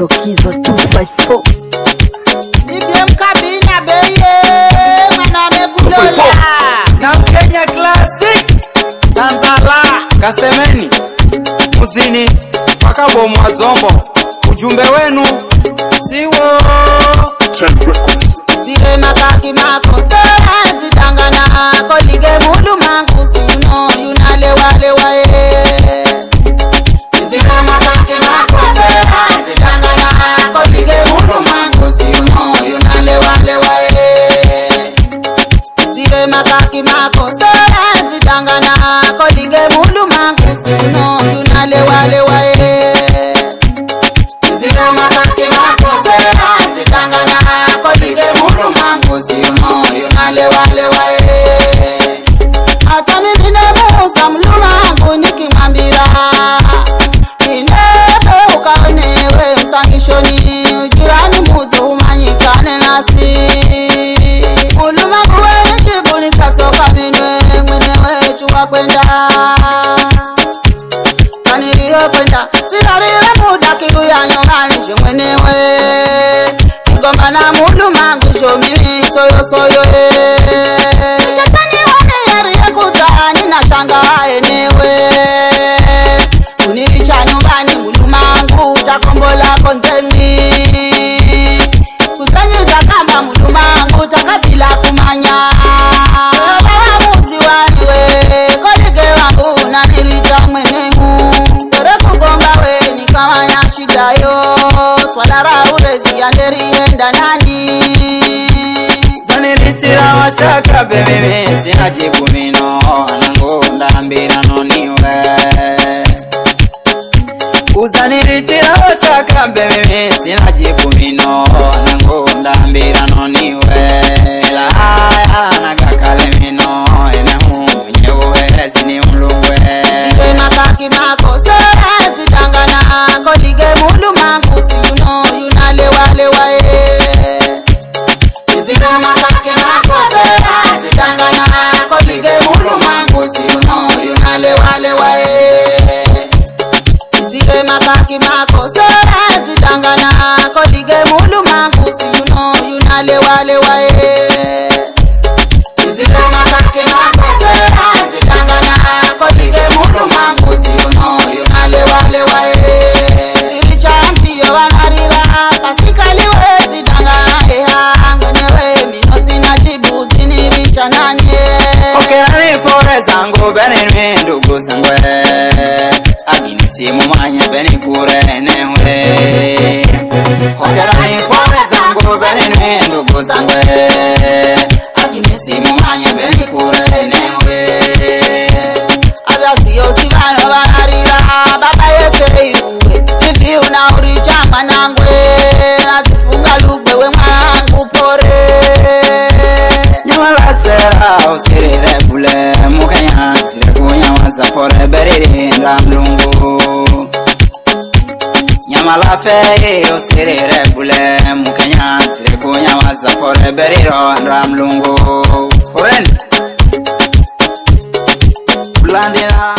Kizo 254. BBM kabina beye mwana megulola na Kenya Classic Tanzala Kasemeni Muzini Wakabomwa Zombo. Ujumbe wenu siwo 10 records. Zire makaki mako sera zitangana kolige mulu mangu si you know yunalewa lewa Zire makaki mako sera zitangana kolige mulu mangu si you know yunalewa lewa Zire makaki mako sera zitangana kolige mulu mangu si you know yunalewa lewa Zire makaki mako sera zitangana kolige mulu mangu si you know yunalewa lewa Hata mimi nemuza mlumangu nikimwambira Inebe ukaonewe msangishoni ujirani mutu umanyikane nasi Mulumangu wejibu nikatoka minwe mwenewe chuwa kwenda Kaniliyo kwenda sirarire muda kiu ya nyonganisho mwenewe Ngomba na mulumangu shomimi soyo Shetani wane yari ya kutani na shanga enewe Uniricha nyumbani mulumangu utakombola konzeni Kusanyiza kamba mulumangu takatila kumanya Baba muzi waniwe kolige wangu na niricha mwenemu Kore kugomba we ni kama ya shida yo Swalara urezi ya nderi henda nani Zanilitira wachaka bebe sinajibu mino Nango ndambira noniwe Uzanilitira wachaka bebe sinajibu mino Nango ndambira noniwe La haya nagakale mino Enehu mwenyewe zini mluwe Zire makaki mako sera zitangana kolige mulu mangu si you know yunalewa lewa Zire makaki mako sera zitangana kolige mulu mangu si you know yunalewa lewa Zire makaki mako sera zitangana kolige mulu mangu si you know yunalewa lewa Zire makaki mako sera zitangana kolige mulu mangu si you know yunalewa lewa Ilichanti yo wanarira pasikaliwe zitangana mwenewe mino sinajibu ziniricha nanye Okerani pore zangu beni ndugu sangwe Agini simu manye beni kure newe Okerani pore zangu beni ndugu sangwe Agini simu manye beni kure newe Abasi yosivano wanarira baba yefe iwe Ivi unauricha manangwe Nazifunga lugbe we mwangu pore Nyamala sera usirire kule Mukanya sire kunya wasa pore beriri ndamlungu Nyamala fe usirire kule Mukanya sire kunya wasa pore beriro ndamlungu Horen Bulandina